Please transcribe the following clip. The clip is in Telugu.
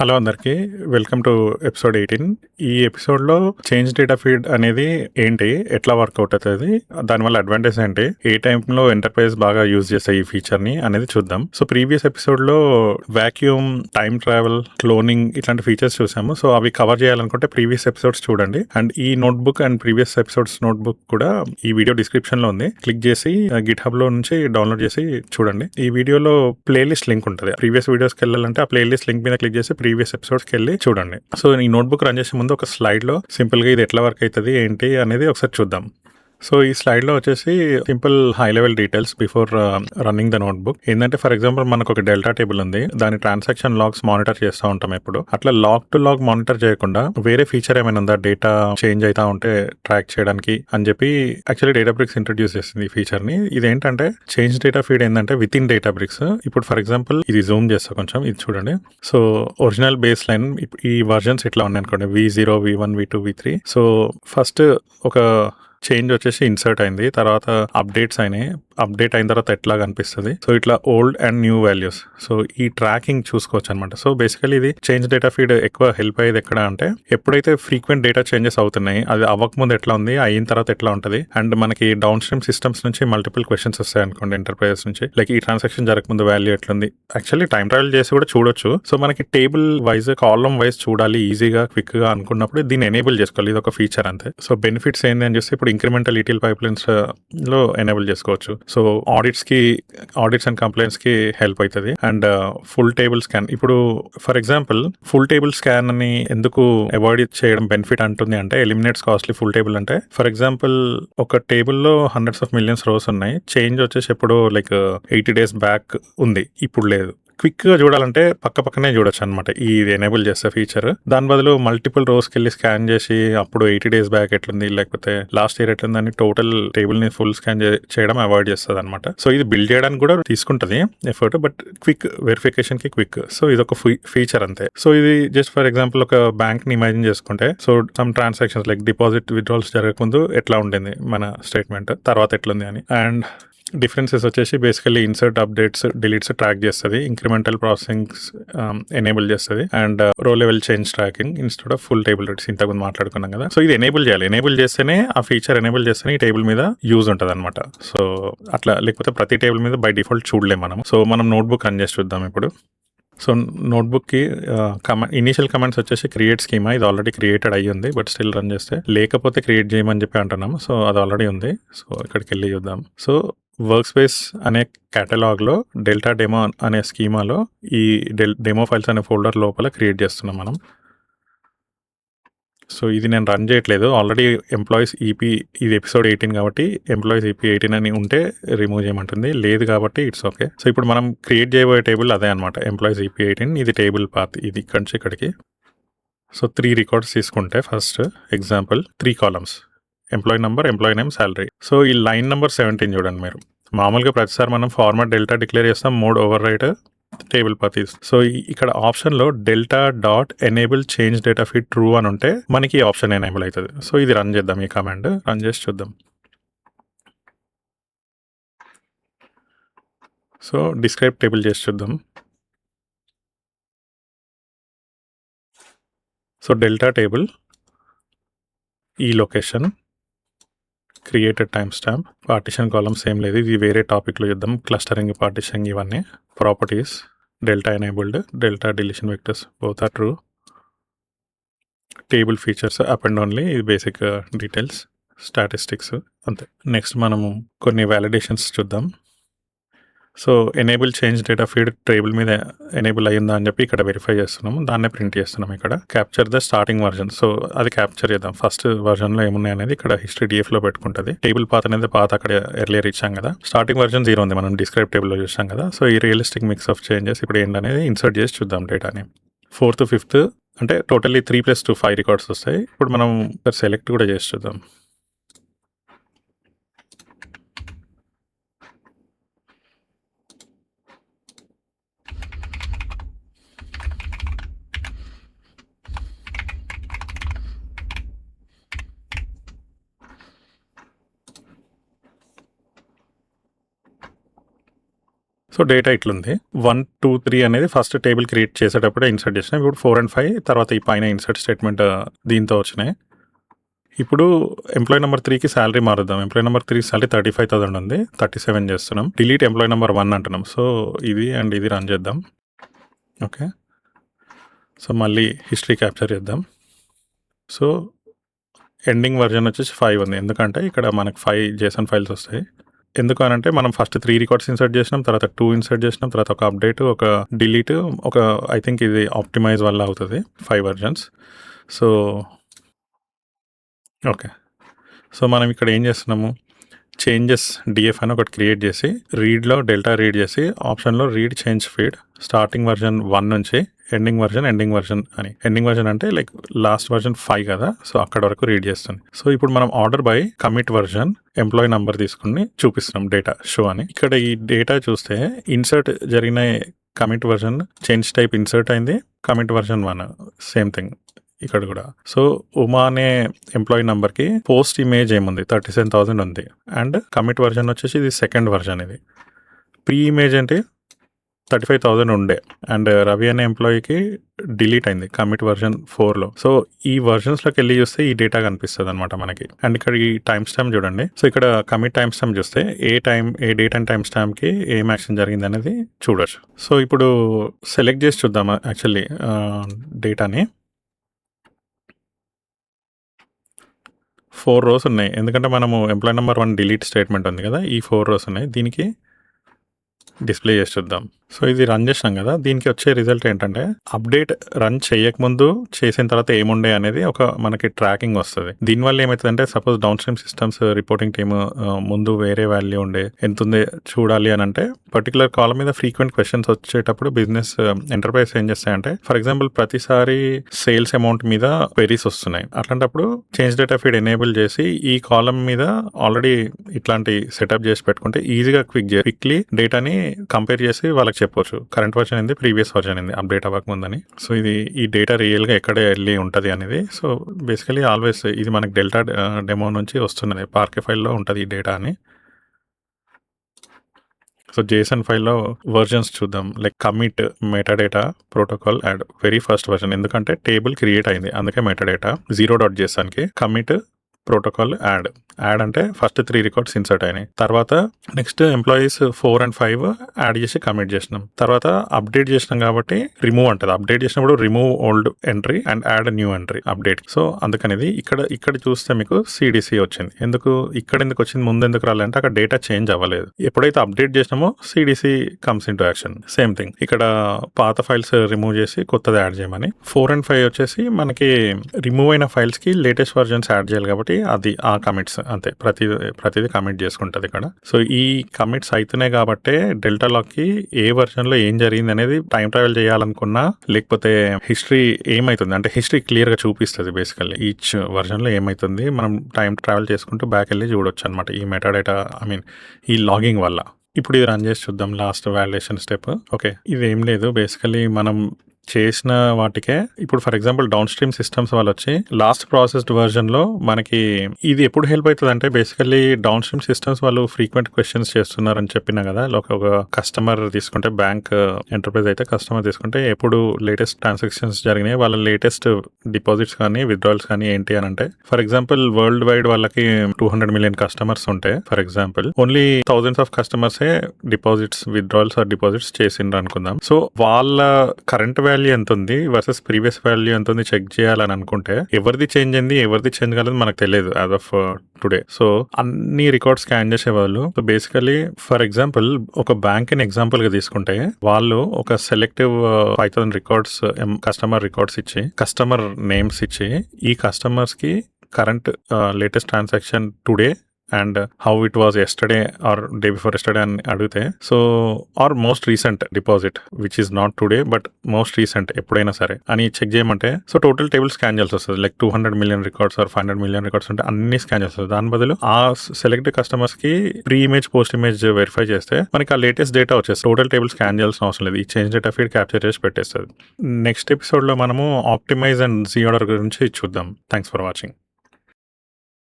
హలో అందరికీ. Welcome to episode 18. ఈ ఎపిసోడ్‌లో చేంజ్ డేటా ఫీడ్ అనేది ఏంటి? ఎట్లా వర్కౌట్ అవుతది? దానివల్ల అడ్వాంటేజ్ ఏంటి? ఏ టైంలో ఎంటర్‌ప్రైజ్ బాగా యూజ్ చేస్తాయి ఈ ఫీచర్‌ని అనేది చూద్దాం. సో, ప్రీవియస్ ఎపిసోడ్‌లో వాక్యూమ్, టైమ్ ట్రావెల్, క్లోనింగ్ ఇట్లాంటి ఫీచర్స్ చూసాము. సో, అవి కవర్ చేయాలనుకుంటే ప్రీవియస్ ఎపిసోడ్స్ చూడండి. అండ్ ఈ notebook and previous episodes notebook కూడా ఈ వీడియో డిస్క్రిప్షన్‌లో ఉంది. క్లిక్ చేసి గిట్‌హబ్‌లో నుంచి డౌన్‌లోడ్ చేసి చూడండి. ఈ వీడియోలో ప్లేలిస్ట్ లింక్ ఉంటది. ప్రీవియస్ వీడియోస్‌కి వెళ్ళాలంటే ఆ ప్లేలిస్ట్ లింక్ మీద క్లిక్ చేసి ప్రీవియస్ ఎపిసోడ్స్కి వెళ్ళి చూడండి. సో ఈ నోట్బుక్ రన్ చేసే ముందు ఒక స్లైడ్లో సింపుల్గా ఇది ఎట్లా వర్క్ అవుతుంది ఏంటి అనేది ఒకసారి చూద్దాం. సో ఈ స్లైడ్లో వచ్చేసి simple high level details before running the notebook. ఏంటంటే ఫర్ ఎగ్జాంపుల్ మనకు ఒక డెల్టా టేబుల్ ఉంది, దాని ట్రాన్సాక్షన్ లాగ్స్ మానిటర్ చేస్తూ ఉంటాం ఎప్పుడు. అట్లా లాగ్ టు లాగ్ మానిటర్ చేయకుండా వేరే ఫీచర్ ఏమైనా ఉందా డేటా చేంజ్ అవుతా ఉంటే ట్రాక్ చేయడానికి అని చెప్పి యాక్చువల్లీ డేటాబ్రిక్స్ ఇంట్రడ్యూస్ చేసింది ఈ ఫీచర్ ని. ఇదేంటంటే చేంజ్ డేటా ఫీడ్ ఏంటంటే విత్ ఇన్ డేటాబ్రిక్స్. ఇప్పుడు ఫర్ ఎగ్జాంపుల్ ఇది జూమ్ చేస్తా కొంచెం, ఇది చూడండి. సో ఒరిజినల్ బేస్ లైన్ ఈ వర్జన్స్ ఇట్లా ఉన్నాయి అనుకోండి, V0, V1, V2, V3. So first ఒక చేంజ్ వచ్చేసి ఇన్సర్ట్ అయింది, తర్వాత అప్డేట్స్ అయినాయి. అప్డేట్ అయిన తర్వాత ఎట్లా కనిపిస్తుంది. సో ఇట్లా old and new values. So ఈ ట్రాకింగ్ చూసుకోవచ్చు అనమాట. సో బేసికలీ ఇది చేంజ్ డేటా ఫీడ్ ఎక్కువ హెల్ప్ అయ్యేది ఎక్కడ అంటే ఎప్పుడైతే ఫ్రీక్వెంట్ డేటా చేంజెస్ అవుతున్నాయి, అది అవ్వకముందు ఎట్లా ఉంది, అయిన తర్వాత ఎట్లా ఉంటుంది. అండ్ మనకి డౌన్ స్ట్రీమ్ సిస్టమ్స్ నుంచి మల్టిపుల్ క్వశ్చన్స్ వస్తాయి అనుకోండి ఎంటర్ప్రైజెస్ నుంచి, లైక్ ఈ ట్రాన్సాక్షన్ జరగకముందు వాల్యూ ఎట్లుంది. యాక్చువల్లీ టైం ట్రావెల్ చేసి కూడా చూడొచ్చు. సో మనకి టేబుల్ వైజ్, కాలమ్ వైజ్ చూడాలి ఈజీగా, క్విక్ గా అనుకున్నప్పుడు దీన్ని ఎనేబుల్ చేసుకోవాలి. ఇది ఒక ఫీచర్ అంతే. సో బెనిఫిట్స్ ఏంటి అని చూస్తే ఇప్పుడు ఇంక్రిమెంటల్ ఈటీఎల్ పైప్లైన్స్ లో ఎనేబుల్ చేసుకోవచ్చు. సో ఆడిట్స్ అండ్ కంప్లైంట్స్ కి హెల్ప్ అవుతుంది. And full table scan. ఇప్పుడు for example full table scan అని ఎందుకు అవాయిడ్ చేయడం బెనిఫిట్ అంటుంది అంటే, ఎలిమినేట్స్ కాస్ట్లీ ఫుల్ టేబుల్ అంటే ఫర్ ఎగ్జాంపుల్ ఒక టేబుల్లో హండ్రెడ్స్ ఆఫ్ మిలియన్స్ రోస్ ఉన్నాయి, చేంజ్ వచ్చేసి ఎప్పుడో లైక్ 80 days బ్యాక్ ఉంది, ఇప్పుడు లేదు. క్విక్ గా చూడాలంటే పక్కనే చూడొచ్చు అనమాట ఇది ఎనేబుల్ చేస్తే ఫీచర్. దాని బదులు మల్టిపుల్ రోస్కి వెళ్ళి స్కాన్ చేసి అప్పుడు 80 days బ్యాక్ ఎట్లుంది లేకపోతే లాస్ట్ ఇయర్ ఎట్లుంది అని టోటల్ టేబుల్ ని ఫుల్ స్కాన్ చేయడం అవాయిడ్ చేస్తుంది అనమాట. సో ఇది బిల్డ్ చేయడానికి కూడా తీసుకుంటది ఎఫర్ట్, బట్ క్విక్ వెరిఫికేషన్ కి క్విక్. సో ఇది ఒక ఫీచర్ అంతే. సో ఇది జస్ట్ ఫర్ ఎగ్జాంపుల్ ఒక బ్యాంక్ ని ఇమాజిన్ చేసుకుంటే, so some transactions like deposit withdrawals జరగకముందు ఎట్లా ఉండింది మన స్టేట్మెంట్, తర్వాత ఎట్లుంది అని. అండ్ డిఫరెన్సెస్ వచ్చేసి basically insert, updates, deletes track చేస్తుంది, ఇంక్రిమెంటల్ ప్రాసెసింగ్స్ ఎనేబుల్ చేస్తుంది, and row level change tracking instead of full table rates ఇంతకుముందు మాట్లాడుకున్నాం కదా. సో ఇది ఎనేబుల్ చేయాలి. ఎనేబుల్ చేస్తేనే ఆ ఫీచర్ ఎనేబుల్ చేస్తేనే ఈ టేబుల్ మీద యూజ్ ఉంటుంది అనమాట. సో అట్లా లేకపోతే ప్రతి టేబుల్ మీద బై డిఫాల్ట్ చూడలేము మనం. సో మనం నోట్బుక్ రన్ చేసి చూద్దాం ఇప్పుడు. సో నోట్బుక్కి ఇనీషియల్ కమాండ్స్ వచ్చేసి క్రియేట్ స్కీమా, ఇది ఆల్రెడీ క్రియేటెడ్ అయ్యి ఉంది, బట్ స్టిల్ రన్ చేస్తే లేకపోతే క్రియేట్ చేయమని చెప్పి అంటున్నాము. సో అది ఆల్రెడీ ఉంది. సో ఇక్కడికి వెళ్ళి చూద్దాం. సో వర్క్ స్పేస్ అనే కేటలాగ్లో డెల్టా డెమో అనే స్కీమాలో ఈ డెమో ఫైల్స్ అనే ఫోల్డర్ లోపల క్రియేట్ చేస్తున్నాం మనం. సో ఇది నేను రన్ చేయట్లేదు, ఆల్రెడీ ఎంప్లాయీస్ ఈపీ, ఇది ఎపిసోడ్ 18 కాబట్టి ఎంప్లాయీస్ ఈపీ 18 అని ఉంటే రిమూవ్ చేయమంటుంది, లేదు కాబట్టి ఇట్స్ ఓకే. సో ఇప్పుడు మనం క్రియేట్ చేయబోయే టేబుల్ అదే అనమాట, ఎంప్లాయీస్ ఈపీ 18. ఇది టేబుల్ పాత్, ఇది ఇక్కడి నుంచి ఇక్కడికి. సో 3 రికార్డ్స్ తీసుకుంటే first example 3 columns, employee number, employee name, salary. So ఈ లైన్ నెంబర్ 17 చూడండి మీరు. మామూలుగా ప్రతిసారి మనం ఫార్మాట్ డెల్టా డిక్లేర్ చేస్తాం, mode over right table path. So ఇక్కడ ఆప్షన్లో delta dot enable change data feed true అని ఉంటే మనకి ఈ ఆప్షన్ ఎనేబుల్ అవుతుంది. సో ఇది రన్ చేద్దాం, ఈ కమాండ్ రన్ చేసి చూద్దాం. సో డిస్క్రైబ్ టేబుల్ చేసి చూద్దాం. సో డెల్టా టేబుల్, ఈ location, created time stamp, partition columns ఏం లేదు, ఇది వేరే టాపిక్లో చూద్దాం. క్లస్టరింగ్, పార్టిషనింగ్, ఇవన్నీ. Properties, delta enabled, delta deletion vectors both are true. Table features append only, ఇది బేసిక్ డీటెయిల్స్, స్టాటిస్టిక్స్ అంతే. నెక్స్ట్ మనము కొన్ని వ్యాలిడేషన్స్ చూద్దాం. So enable change data feed table మీద ఎనేబుల్ అయ్యిందా అని చెప్పి ఇక్కడ వెరిఫై చేస్తున్నాము, దాన్నే ప్రింట్ చేస్తున్నాం ఇక్కడ. Capture the starting version, so అది క్యాప్చర్ చేద్దాం. ఫస్ట్ వర్జన్లో ఏమున్నాయి అనేది ఇక్కడ హిస్టరీ డిఎఫ్లో పెట్టుకుంటుంది. టేబుల్ పాత్ అనేది పాత్ అక్కడ ఎర్లియర్ ఇచ్చాం కదా. స్టార్టింగ్ వర్జన్ 0 ఉంది, మనం డిస్క్రైబ్ టేబుల్లో చూసాం కదా. సో ఈ రియలిస్టిక్ మిక్స్ ఆఫ్ చేంజెస్ ఇప్పుడు ఏంటనేది ఇన్సర్ట్ చేసి చూద్దాం డేటాని. 4th, 5th అంటే టోటల్లీ 3+2 5 రికార్డ్స్ వస్తాయి. ఇప్పుడు మనం సెలెక్ట్ కూడా చేసి చూద్దాం. సో డేటా ఇట్లుంది. 1, 2, 3 అనేది ఫస్ట్ టేబుల్ క్రియేట్ చేసేటప్పుడే ఇన్సర్ట్ చేసినాం. ఇప్పుడు 4 and 5 తర్వాత ఈ పైన ఇన్సర్ట్ స్టేట్మెంట్ దీంతో వచ్చినాయి. ఇప్పుడు ఎంప్లాయీ నెంబర్ 3కి శాలరీ మారుద్దాం. ఎంప్లాయీ నెంబర్ 3 శాలరీ 35,000 ఉంది, 37 చేస్తున్నాం. డిలీట్ ఎంప్లాయీ నెంబర్ 1 అంటున్నాం. సో ఇది అండ్ ఇది రన్ చేద్దాం. ఓకే, సో మళ్ళీ హిస్టరీ క్యాప్చర్ చేద్దాం. సో ఎండింగ్ వర్జన్ వచ్చేసి 5 ఉంది, ఎందుకంటే ఇక్కడ మనకు 5 JSON ఫైల్స్ వస్తాయి. ఎందుకు అనంటే మనం ఫస్ట్ 3 రికార్డ్స్ ఇన్సర్ట్ చేసినాం, తర్వాత 2 ఇన్సర్ట్ చేసినాం, తర్వాత ఒక అప్డేట్, ఒక డిలీట్, ఒక ఐ థింక్ ఇది ఆప్టిమైజ్ వల్ల అవుతుంది 5 వర్జన్స్. సో ఓకే, సో మనం ఇక్కడ ఏం చేస్తున్నాము, చేంజెస్ డిఎఫ్ అని ఒకటి క్రియేట్ చేసి రీడ్లో డెల్టా రీడ్ చేసి ఆప్షన్లో read change feed starting version 1 నుంచి ఎండింగ్ వర్జన్ అని. ఎండింగ్ వర్జన్ అంటే లైక్ లాస్ట్ వర్జన్ 5 కదా, సో అక్కడ వరకు రీడ్ చేస్తుంది. సో ఇప్పుడు మనం order by commit version employee number తీసుకుని చూపిస్తున్నాం డేటా షో అని. ఇక్కడ ఈ డేటా చూస్తే ఇన్సర్ట్ జరిగిన commit version change type insert అయింది, కమిట్ వర్జన్ 1 సేమ్ థింగ్ ఇక్కడ కూడా. సో ఉమా అనే ఎంప్లాయీ నంబర్కి పోస్ట్ ఇమేజ్ ఏముంది 37,000 ఉంది, అండ్ కమిట్ వర్జన్ వచ్చేసి ఇది సెకండ్ వర్జన్. ఇది ప్రీ ఇమేజ్ అంటే 35,000 ఉండే, అండ్ రవి అనే ఎంప్లాయీకి డిలీట్ అయింది కమిట్ వర్జన్ 4లో. సో ఈ వర్జన్స్లోకి వెళ్ళి చూస్తే ఈ డేటా కనిపిస్తుంది అనమాట మనకి. అండ్ ఇక్కడ ఈ టైం స్టాంప్ చూడండి. సో ఇక్కడ కమిట్ టైం స్టాంప్ చూస్తే ఏ డేట్ అండ్ టైం స్టాంప్కి ఏం యాక్షన్ జరిగింది అనేది చూడొచ్చు. సో ఇప్పుడు సెలెక్ట్ చేసి చూద్దాం యాక్చువల్లీ డేటాని. 4 rows ఉన్నాయి, ఎందుకంటే మనము ఎంప్లాయీ నెంబర్ 1 డిలీట్ స్టేట్మెంట్ ఉంది కదా, ఈ 4 rows ఉన్నాయి. దీనికి డిస్ప్లే చేసి చూద్దాం. సో ఇది రన్ చేసినాం కదా, దీనికి వచ్చే రిజల్ట్ ఏంటంటే అప్డేట్ రన్ చేయకముందు చేసిన తర్వాత ఏముండే అనేది ఒక మనకి ట్రాకింగ్ వస్తుంది. దీనివల్ల ఏమవుతుందంటే suppose down stream systems reporting team ముందు వేరే వాల్యూ ఉండే ఎంత ఉంది చూడాలి అని అంటే పర్టికులర్ కాలం మీద ఫ్రీక్వెంట్ క్వశ్చన్స్ వచ్చేటప్పుడు బిజినెస్ ఎంటర్ప్రైజ్ ఏం చేస్తాయంటే ఫర్ ఎగ్జాంపుల్ ప్రతిసారి సేల్స్ అమౌంట్ మీద క్వెరీస్ వస్తున్నాయి. అట్లాంటప్పుడు చేంజ్ డేటా ఫీడ్ ఎనేబుల్ చేసి ఈ కాలం మీద ఆల్రెడీ ఇట్లాంటి సెటప్ చేసి పెట్టుకుంటే ఈజీగా క్విక్లీ డేటాని కంపేర్ చేసి వాళ్ళకి చెప్పొచ్చు కరెంట్ వర్జన్ ఏంది, ప్రీవియస్ వర్జన్ ఏంది, అప్డేట్ అవ్వకముందని. సో ఇది ఈ డేటా రియల్గా ఎక్కడ వెళ్ళి ఉంటుంది అనేది. సో బేసికలీ ఆల్వేస్ ఇది మనకి డెల్టా డెమో నుంచి వస్తున్నది, పార్కే ఫైల్లో ఉంటుంది ఈ డేటా అని. సో JSON ఫైల్లో వర్జన్స్ చూద్దాం. Like commit metadata protocol add very first version, ఎందుకంటే టేబుల్ క్రియేట్ అయింది అందుకే మెటాడేటా 0.jsonకి కమిట్ ప్రోటోకాల్ యాడ్ అంటే ఫస్ట్ 3 రికార్డ్స్ ఇన్సర్ట్ అయినాయి. తర్వాత నెక్స్ట్ ఎంప్లాయీస్ 4 and 5 యాడ్ చేసి కమిట్ చేసినాం. తర్వాత అప్డేట్ చేసినాం కాబట్టి రిమూవ్ అంటది. అప్డేట్ చేసినప్పుడు remove old entry and add new entry update. So అందుకనేది ఇక్కడ చూస్తే మీకు CDC వచ్చింది. ఎందుకు వచ్చింది, ముందు ఎందుకు రాలంటే అక్కడ డేటా చేంజ్ అవ్వలేదు. ఎప్పుడైతే అప్డేట్ చేసినామో CDC comes into action. Same thing ఇక్కడ పాత ఫైల్స్ రిమూవ్ చేసి కొత్తది యాడ్ చేయమని. 4 and 5 వచ్చేసి మనకి రిమూవ్ అయిన ఫైల్స్ కి లేటెస్ట్ వర్జన్స్ యాడ్ చేయాలి కాబట్టి అది ఆ కమిట్స్ అంతే, ప్రతిదీ కమిట్ చేసుకుంటుంది ఇక్కడ. సో ఈ కమిట్స్ అవుతున్నాయి కాబట్టి డెల్టా లాక్కి ఏ వర్జన్లో ఏం జరిగింది అనేది టైం ట్రావెల్ చేయాలనుకున్నా లేకపోతే హిస్టరీ ఏమైతుంది అంటే హిస్టరీ క్లియర్గా చూపిస్తుంది. బేసికల్లీ ఈచ్ వర్జన్లో ఏమైతుంది మనం టైం ట్రావెల్ చేసుకుంటూ బ్యాక్ వెళ్ళి చూడొచ్చు అనమాట ఈ మెటాడేటా ఈ లాగింగ్ వల్ల. ఇప్పుడు ఇది రన్ చేసి చూద్దాం లాస్ట్ వాలిడేషన్ స్టెప్. ఓకే, ఇది ఏం లేదు, బేసికలీ మనం చేసిన వాటికే ఇప్పుడు for example down stream systems వాళ్ళు వచ్చి లాస్ట్ ప్రాసెస్డ్ వర్జన్లో మనకి ఇది ఎప్పుడు హెల్ప్ అవుతుంది అంటే బేసికల్లీ డౌన్ స్ట్రీమ్ సిస్టమ్స్ వాళ్ళు ఫ్రీక్వెంట్ క్వశ్చన్స్ చేస్తున్నారని చెప్పినా కదా. ఒక కస్టమర్ తీసుకుంటే బ్యాంక్ ఎంటర్ప్రైజ్ అయితే కస్టమర్ తీసుకుంటే ఎప్పుడు లేటెస్ట్ ట్రాన్సాక్షన్స్ జరిగినాయి, వాళ్ళ లేటెస్ట్ డిపాజిట్స్ కానీ విత్డ్రాల్స్ కానీ ఏంటి అని అంటే ఫర్ ఎగ్జాంపుల్ వరల్డ్ వైడ్ వాళ్ళకి 200 million కస్టమర్స్ ఉంటే for example only thousands of కస్టమర్సే డిపాజిట్స్ విత్డ్రాల్స్ ఆర్ డిపాజిట్స్ చేసిండ్రు అనుకుందాం. సో వాళ్ళ కరెంట్ వాల్యూ ఎంత ఉంది వర్సెస్ ప్రీవియస్ వాల్యూ ఎంత ఉంది చెక్ చేయాలని అనుకుంటే ఎవరిది చేంజ్ అయింది ఎవరిది చేంజ్ కాలేదు మనకు తెలియదు యాజ్ ఆఫ్ టుడే. సో అన్ని రికార్డ్స్ స్కాన్ చేసేవాళ్ళు. సో బేసికలీ ఫర్ ఎగ్జాంపుల్ ఒక బ్యాంక్ ని ఎగ్జాంపుల్ గా తీసుకుంటే వాళ్ళు ఒక సెలెక్టివ్ 5,000 రికార్డ్స్ కస్టమర్ రికార్డ్స్ ఇచ్చి కస్టమర్ నేమ్స్ ఇచ్చి ఈ కస్టమర్స్ కి current latest transaction today and how it was yesterday or day before yesterday అని అడిగితే so or most recent deposit which is not today but most recent ఎప్పుడైనా సరే అని చెక్ చేయమంటే సో టోటల్ టేబుల్ స్కాన్ చేయాల్సి వస్తుంది. Like 200 million records or 500 million records ఉంటే అన్ని స్కాన్ చేస్తుంది. దాని బదులు ఆ సెలెక్టెడ్ కస్టమర్స్ కి pre image post image verify చేస్తే మనకి ఆ లేటెస్ట్ డేటా వచ్చేస్తుంది. టోటల్ టేబుల్ స్కాన్ చేయాల్సిన అవసరం లేదు, ఈ చేంజ్ డేటా ఫీడ్ క్యాప్చర్ చేసి పెట్టేస్తుంది. నెక్స్ట్ ఎపిసోడ్ లో మనము ఆప్టిమైజ్ అండ్ జీ ఆర్డర్ గురించి చూద్దాం. Thanks for watching.